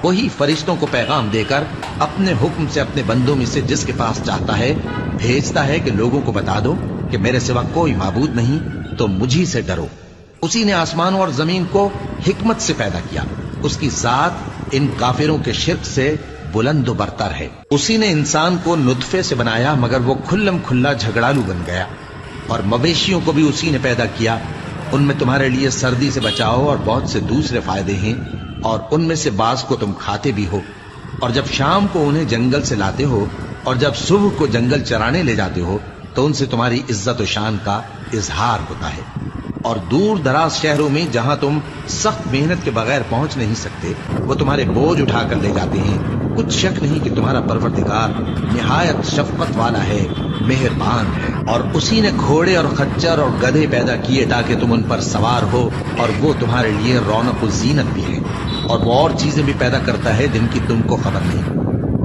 वही फरिश्तों को पैगाम देकर अपने हुक्म से अपने बंदों में से जिसके पास चाहता है भेजता है कि लोगों को बता दो कि मेरे सिवा कोई माबूद नहीं, तो मुझी से डरो। उसी ने आसमानों और जमीन को हिकमत से पैदा किया। उसकी जात इन काफिरों के शिर्क से बुलंद बरतर है। उसी ने इंसान को नुतफे से बनाया, मगर वो खुल्लम खुल्ला झगड़ालू बन गया। और मवेशियों को भी उसी ने पैदा किया। उनमें तुम्हारे लिए सर्दी से बचाओ और बहुत से दूसरे फायदे हैं, और उनमें से बाज को तुम खाते भी हो। और जब शाम को उन्हें जंगल से लाते हो और जब सुबह को जंगल चराने ले जाते हो, तो उनसे तुम्हारी इज्जत और शान का इजहार होता है। और दूर दराज शहरों में जहां तुम सख्त मेहनत के बगैर पहुंच नहीं सकते, वो तुम्हारे बोझ उठाकर ले जाते हैं। कुछ शक नहीं कि तुम्हारा परवरदिगार निहायत शफकत वाला है, मेहरबान है। और उसी ने घोड़े और खच्चर और गधे पैदा किए ताकि तुम उन पर सवार हो, और वो तुम्हारे लिए रौनक और जीनत भी है। और वो और चीजें भी पैदा करता है जिनकी तुमको खबर नहीं।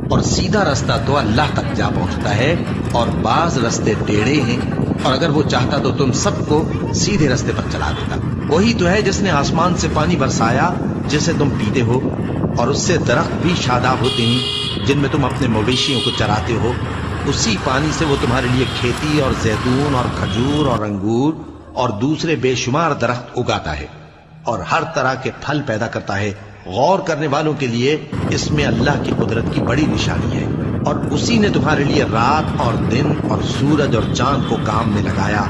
और सीधा रास्ता तो अल्लाह तक जा पहुंचता है, और बाज रास्ते टेढ़े हैं, और अगर वो चाहता तो तुम सबको सीधे रास्ते पर चला देता। वही तो है जिसने आसमान से पानी बरसाया जिसे तुम पीते हो, और उससे दरख्त भी शादाब होते हैं जिनमें तुम अपने मवेशियों को चराते हो। उसी पानी से वो तुम्हारे लिए खेती और जैतून और खजूर और अंगूर और दूसरे बेशुमार दरख्त उगाता है, और हर तरह के फल पैदा करता है। गौर करने वालों के लिए इसमें अल्लाह की कुदरत की बड़ी निशानी है। और उसी ने तुम्हारे लिए रात और दिन और सूरज और चांद को काम में लगाया,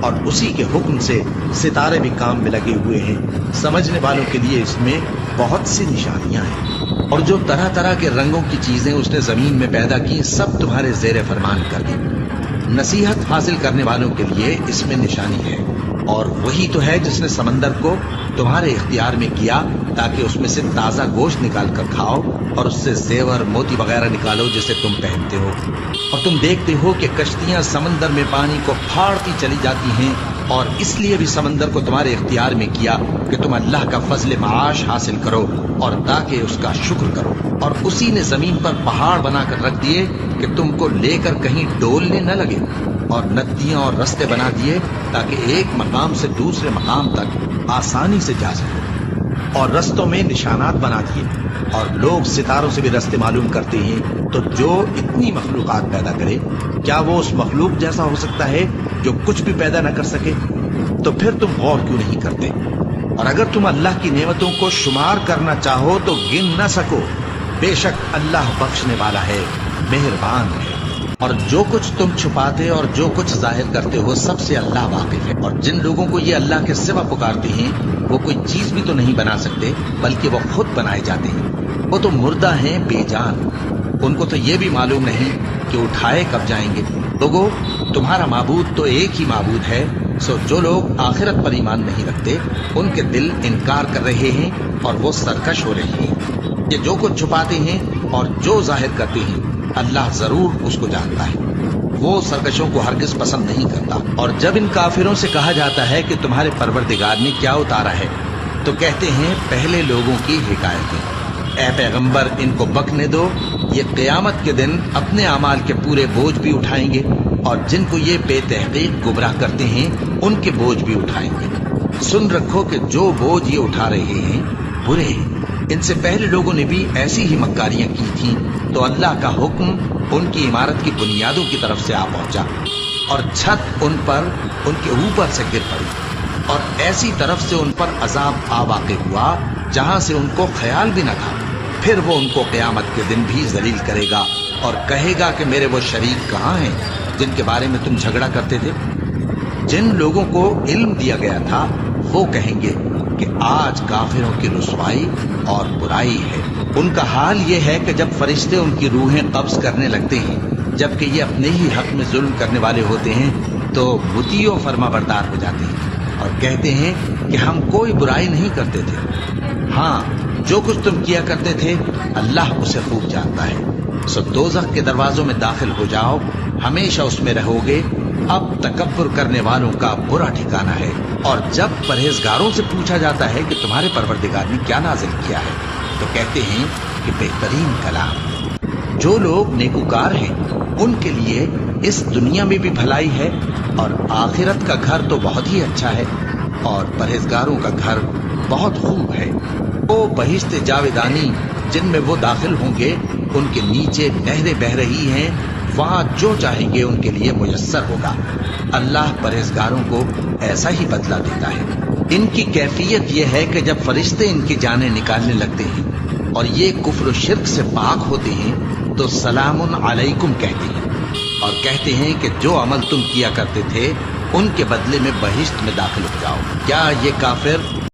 और उसी के हुक्म से सितारे भी काम में लगे हुए हैं। समझने वालों के लिए इसमें बहुत सी निशानियां हैं। और जो तरह तरह के रंगों की चीजें उसने जमीन में पैदा की, सब तुम्हारे जेरे फरमान कर दी। नसीहत हासिल करने वालों के लिए इसमें निशानी है। और वही तो है जिसने समंदर को तुम्हारे इख्तियार में किया ताकि उसमें से ताजा गोश्त निकाल कर खाओ, और उससे जेवर मोती वगैरह निकालो जिसे तुम पहनते हो। और तुम देखते हो कि कश्तियां समंदर में पानी को फाड़ती चली जाती हैं, और इसलिए भी समंदर को तुम्हारे इख्तियार में किया कि तुम अल्लाह का फजल माश हासिल करो और ताकि उसका शुक्र करो। और उसी ने जमीन पर पहाड़ बनाकर रख दिए कि तुमको लेकर कहीं डोलने न लगे, और नदियां और रास्ते बना दिए ताकि एक मकाम से दूसरे मकाम तक आसानी से जा सको। और रस्तों में निशानात बना दिए, और लोग सितारों से भी रास्ते मालूम करते हैं। तो जो इतनी मखलूकात पैदा करे, क्या वो उस मखलूक जैसा हो सकता है जो कुछ भी पैदा न कर सके? तो फिर तुम गौर क्यों नहीं करते? और अगर तुम अल्लाह की नेमतों को शुमार करना चाहो तो गिन न सको। बेशक अल्लाह बख्शने वाला है, मेहरबान है। और जो कुछ तुम छुपाते और जो कुछ जाहिर करते हो, सबसे अल्लाह वाकिफ है। और जिन लोगों को ये अल्लाह के सिवा पुकारते हैं, वो कोई चीज भी तो नहीं बना सकते, बल्कि वो खुद बनाए जाते हैं। वो तो मुर्दा हैं, बेजान। उनको तो ये भी मालूम नहीं कि उठाए कब जाएंगे। लोगों, तुम्हारा माबूद तो एक ही माबूद है। सो जो लोग आखिरत पर ईमान नहीं रखते, उनके दिल इनकार कर रहे हैं और वो सरकश हो रहे हैं। ये जो कुछ छुपाते हैं और जो जाहिर करते हैं, अल्लाह जरूर उसको जानता है। वो सरकशों को हरगिज पसंद नहीं करता। और जब इन काफिरों से कहा जाता है कि तुम्हारे परवरदिगार ने क्या उतारा है, तो कहते हैं पहले लोगों की हिकायतें। ऐ पैगंबर, इनको बकने दो, ये क़यामत के दिन अपने अमाल के पूरे बोझ भी उठाएंगे, और जिनको ये बेतहकीक गुमराह करते हैं उनके बोझ भी उठाएंगे। सुन रखो कि जो बोझ ये उठा रहे हैं बुरे हैं। इनसे पहले लोगों ने भी ऐसी ही मक्कारियां की थीं, तो अल्लाह का हुक्म उनकी इमारत की बुनियादों की तरफ से आ पहुंचा, और छत उन पर उनके ऊपर से गिर पड़ी, और ऐसी तरफ से उन पर अजाब आ वाक़ हुआ जहां से उनको ख्याल भी न था। फिर वो उनको क़यामत के दिन भी जलील करेगा और कहेगा कि मेरे वो शरीक कहाँ हैं जिनके बारे में तुम झगड़ा करते थे। जिन लोगों को इल्म दिया गया था वो कहेंगे कि आज काफिरों की रुसवाई और बुराई है। उनका हाल ये है कि जब फरिश्ते उनकी रूहें कब्ज करने लगते हैं, जबकि ये अपने ही हक में जुल्म करने वाले होते हैं, तो मुतीओ फरमाबरदार हो जाते हैं और कहते हैं कि हम कोई बुराई नहीं करते थे। हाँ, जो कुछ तुम किया करते थे अल्लाह उसे खूब जानता है। सो दोज़ख के दरवाजों में दाखिल हो जाओ, हमेशा उसमें रहोगे। अब तकब्बुर करने वालों का बुरा ठिकाना है। और जब परहेजगारों से पूछा जाता है कि तुम्हारे परवरदिगार ने क्या नाजिल किया है, तो कहते हैं कि बेहतरीन कलाम। जो लोग नेकुकार हैं उनके लिए इस दुनिया में भी भलाई है, और आखिरत का घर तो बहुत ही अच्छा है, और परहेजगारों का घर बहुत खूब है। وہ بہشت جاویدانی جن میں وہ داخل ہوں گے ان کے نیچے نہریں بہ رہی ہیں، وہاں جو چاہیں گے ان کے لیے میسر ہوگا۔ اللہ پرہیزگاروں کو ایسا ہی بدلہ دیتا ہے۔ ان کی کیفیت یہ ہے کہ جب فرشتے ان کی جانیں نکالنے لگتے ہیں اور یہ کفر و شرک سے پاک ہوتے ہیں تو سلام علیکم کہتے ہیں اور کہتے ہیں کہ جو عمل تم کیا کرتے تھے ان کے بدلے میں بہشت میں داخل ہو جاؤ۔ کیا یہ کافر